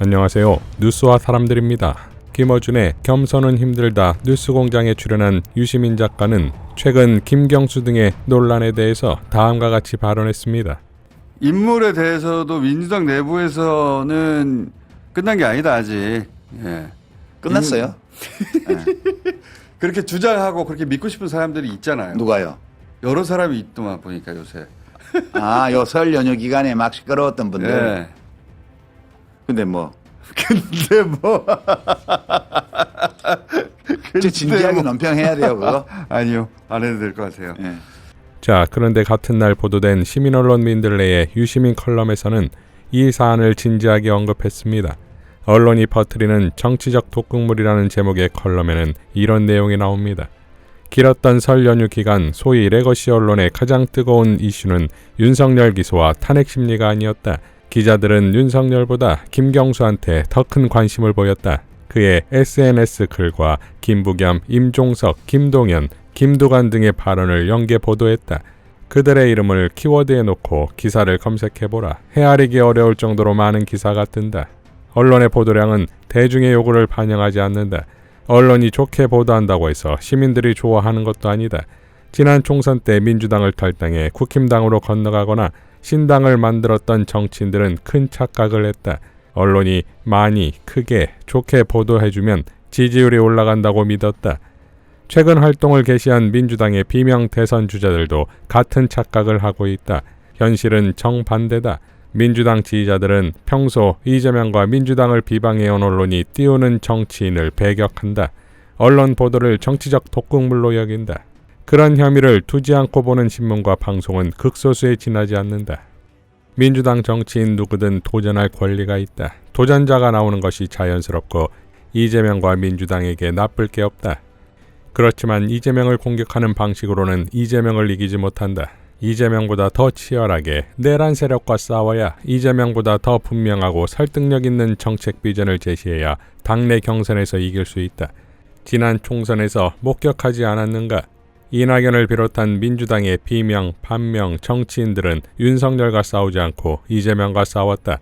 안녕하세요. 뉴스와 사람들입니다. 김어준의 겸손은 힘들다 뉴스공장에 출연한 유시민 작가는 최근 김경수 등의 논란에 대해서 다음과 같이 발언했습니다. 인물에 대해서도 민주당 내부에서는 끝난 게 아니다 아직. 예. 끝났어요. 그렇게 주장하고 그렇게 믿고 싶은 사람들이 있잖아요. 누가요? 여러 사람이 있더만 보니까 요새. 요 설 연휴 기간에 막 시끄러웠던 분들. 예. 근데 뭐. 근데 뭐. 진지하게 논평해야 돼요, 그거? 아니요. 안 해도 될 것 같아요. 예. 자, 그런데 같은 날 보도된 시민언론 민들레의 유시민 컬럼에서는 이 사안을 진지하게 언급했습니다. 언론이 퍼뜨리는 정치적 독극물이라는 제목의 컬럼에는 이런 내용이 나옵니다. 길었던 설 연휴 기간 소위 레거시 언론의 가장 뜨거운 이슈는 윤석열 기소와 탄핵 심리가 아니었다. 기자들은 윤석열보다 김경수한테 더 큰 관심을 보였다. 그의 SNS 글과 김부겸, 임종석, 김동연, 김두관 등의 발언을 연계 보도했다. 그들의 이름을 키워드에 놓고 기사를 검색해보라. 헤아리기 어려울 정도로 많은 기사가 뜬다. 언론의 보도량은 대중의 요구를 반영하지 않는다. 언론이 좋게 보도한다고 해서 시민들이 좋아하는 것도 아니다. 지난 총선 때 민주당을 탈당해 국힘당으로 건너가거나 신당을 만들었던 정치인들은 큰 착각을 했다. 언론이 많이, 크게, 좋게 보도해주면 지지율이 올라간다고 믿었다. 최근 활동을 개시한 민주당의 비명 대선 주자들도 같은 착각을 하고 있다. 현실은 정반대다. 민주당 지지자들은 평소 이재명과 민주당을 비방해온 언론이 띄우는 정치인을 배격한다. 언론 보도를 정치적 독극물로 여긴다. 그런 혐의를 두지 않고 보는 신문과 방송은 극소수에 지나지 않는다. 민주당 정치인 누구든 도전할 권리가 있다. 도전자가 나오는 것이 자연스럽고 이재명과 민주당에게 나쁠 게 없다. 그렇지만 이재명을 공격하는 방식으로는 이재명을 이기지 못한다. 이재명보다 더 치열하게 내란 세력과 싸워야 이재명보다 더 분명하고 설득력 있는 정책 비전을 제시해야 당내 경선에서 이길 수 있다. 지난 총선에서 목격하지 않았는가? 이낙연을 비롯한 민주당의 비명, 반명 정치인들은 윤석열과 싸우지 않고 이재명과 싸웠다.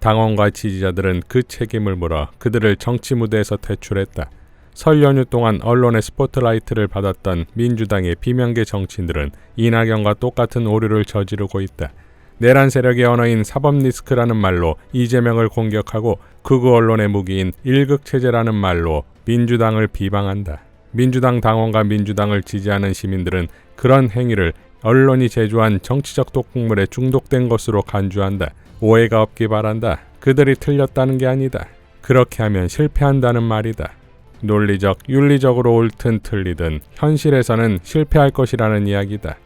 당원과 지지자들은 그 책임을 물어 그들을 정치 무대에서 퇴출했다. 설 연휴 동안 언론의 스포트라이트를 받았던 민주당의 비명계 정치인들은 이낙연과 똑같은 오류를 저지르고 있다. 내란 세력의 언어인 사법 리스크라는 말로 이재명을 공격하고 극우 언론의 무기인 일극체제라는 말로 민주당을 비방한다. 민주당 당원과 민주당을 지지하는 시민들은 그런 행위를 언론이 제조한 정치적 독극물에 중독된 것으로 간주한다. 오해가 없기 바란다. 그들이 틀렸다는 게 아니다. 그렇게 하면 실패한다는 말이다. 논리적, 윤리적으로 옳든 틀리든 현실에서는 실패할 것이라는 이야기다.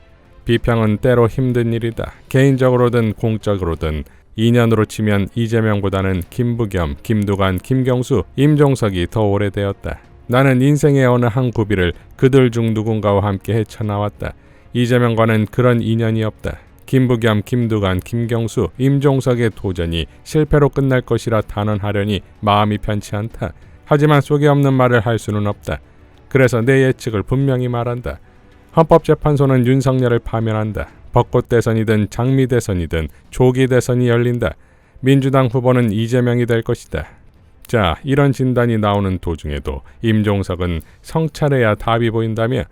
비평은 때로 힘든 일이다. 개인적으로든 공적으로든 인연으로 치면 이재명보다는 김부겸, 김두관, 김경수, 임종석이 더 오래되었다. 나는 인생의 어느 한 구비를 그들 중 누군가와 함께 헤쳐나왔다. 이재명과는 그런 인연이 없다. 김부겸, 김두관, 김경수, 임종석의 도전이 실패로 끝날 것이라 단언하려니 마음이 편치 않다. 하지만 속에 없는 말을 할 수는 없다. 그래서 내 예측을 분명히 말한다. 헌법재판소는 윤석열을 파면한다. 벚꽃 대선이든 장미 대선이든 조기 대선이 열린다. 민주당 후보는 이재명이 될 것이다. 자, 이런 진단이 나오는 도중에도 임종석은 성찰해야 답이 보인다며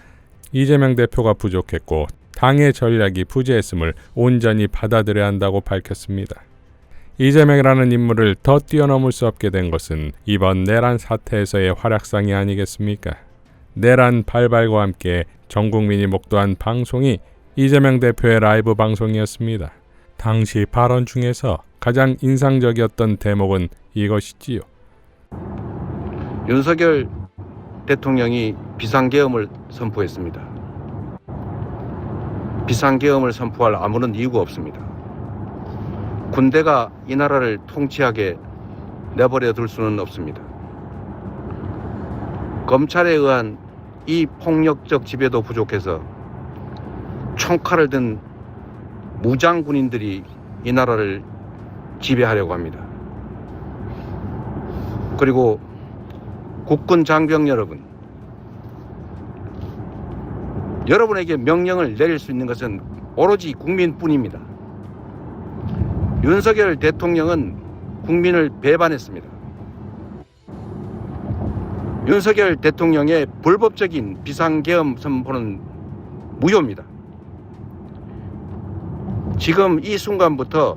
이재명 대표가 부족했고 당의 전략이 부재했음을 온전히 받아들여야 한다고 밝혔습니다. 이재명이라는 인물을 더 뛰어넘을 수 없게 된 것은 이번 내란 사태에서의 활약상이 아니겠습니까? 내란 발발과 함께 전 국민이 목도한 방송이 이재명 대표의 라이브 방송이었습니다. 당시 발언 중에서 가장 인상적이었던 대목은 이것이지요. 윤석열 대통령이 비상계엄을 선포했습니다. 비상계엄을 선포할 아무런 이유가 없습니다. 군대가 이 나라를 통치하게 내버려 둘 수는 없습니다. 검찰에 의한 이 폭력적 지배도 부족해서 총칼을 든 무장 군인들이 이 나라를 지배하려고 합니다. 그리고 국군 장병 여러분, 여러분에게 명령을 내릴 수 있는 것은 오로지 국민뿐입니다. 윤석열 대통령은 국민을 배반했습니다. 윤석열 대통령의 불법적인 비상계엄 선포는 무효입니다. 지금 이 순간부터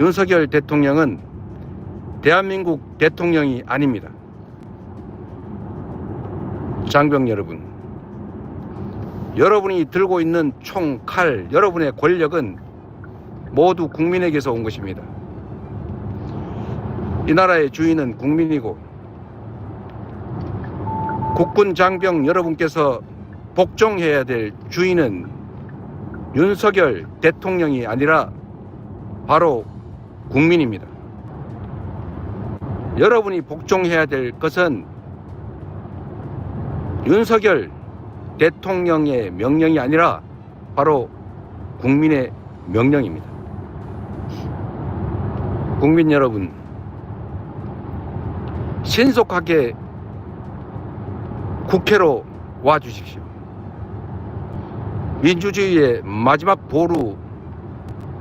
윤석열 대통령은 대한민국 대통령이 아닙니다. 장병 여러분, 여러분이 들고 있는 총, 칼, 여러분의 권력은 모두 국민에게서 온 것입니다. 이 나라의 주인은 국민이고 국군 장병 여러분께서 복종해야 될 주인은 윤석열 대통령이 아니라 바로 국민입니다. 여러분이 복종해야 될 것은 윤석열 대통령의 명령이 아니라 바로 국민의 명령입니다. 국민 여러분, 신속하게 국회로 와 주십시오. 민주주의의 마지막 보루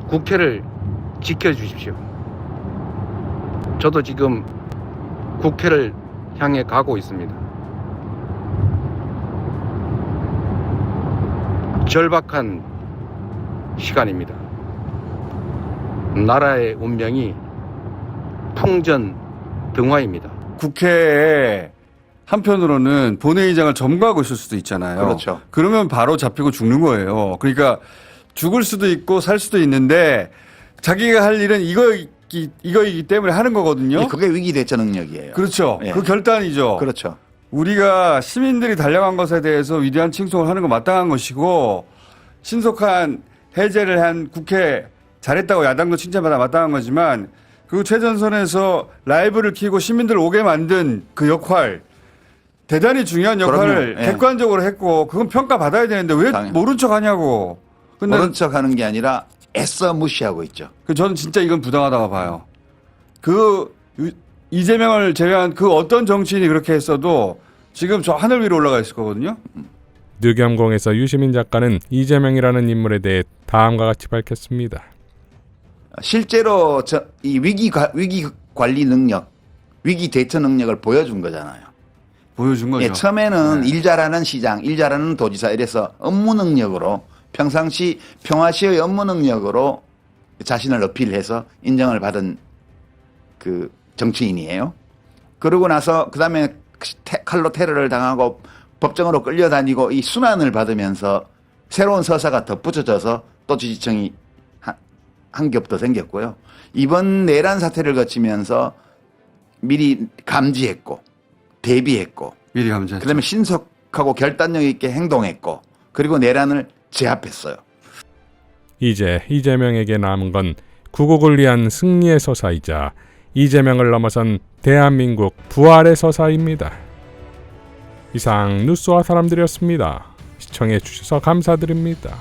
국회를 지켜주십시오. 저도 지금 국회를 향해 가고 있습니다. 절박한 시간입니다. 나라의 운명이 풍전등화입니다. 국회에 한편으로는 본회의장을 점거하고 있을 수도 있잖아요. 그렇죠. 그러면 바로 잡히고 죽는 거예요. 그러니까 죽을 수도 있고 살 수도 있는데 자기가 할 일은 이거이기 때문에 하는 거거든요. 그게 위기 대처 능력이에요. 그렇죠. 예. 그 결단이죠. 그렇죠. 우리가 시민들이 달려간 것에 대해서 위대한 칭송을 하는 건 마땅한 것이고 신속한 해제를 한 국회 잘했다고 야당도 칭찬받아 마땅한 거지만 그 최전선에서 라이브를 켜고 시민들 오게 만든 그 역할 대단히 중요한 역할을 그럼요. 예. 객관적으로 했고 그건 평가받아야 되는데 왜 당연히. 모른 척 하냐고. 근데 모른 척 하는 게 아니라 애써 무시하고 있죠. 저는 진짜 이건 부당하다고 봐요. 이재명을 제외한 그 어떤 정치인이 그렇게 했어도 지금 저 하늘 위로 올라가 있을 거거든요. 늑염공에서 유시민 작가는 이재명이라는 인물에 대해 다음과 같이 밝혔습니다. 실제로 이 위기 관리 능력, 위기 대처 능력을 보여준 거잖아요. 보여준 거죠. 예, 처음에는 일 잘하는 시장, 일 잘하는 도지사 이래서 업무 능력으로 평상시 평화시의 업무 능력으로 자신을 어필해서 인정을 받은 그 정치인이에요. 그러고 나서 그다음에 칼로 테러를 당하고 법정으로 끌려다니고 이 순환을 받으면서 새로운 서사가 덧붙여져서 또 지지층이 한 겹 더 생겼고요. 이번 내란 사태를 거치면서 미리 감지했고 대비했고 미리 감지했죠. 그다음에 신속하고 결단력 있게 행동했고 그리고 내란을 제압했어요. 이제 이재명에게 남은 건 구국을 위한 승리의 서사이자 이재명을 넘어선 대한민국 부활의 서사입니다. 이상 뉴스와 사람들이었습니다. 시청해 주셔서 감사드립니다.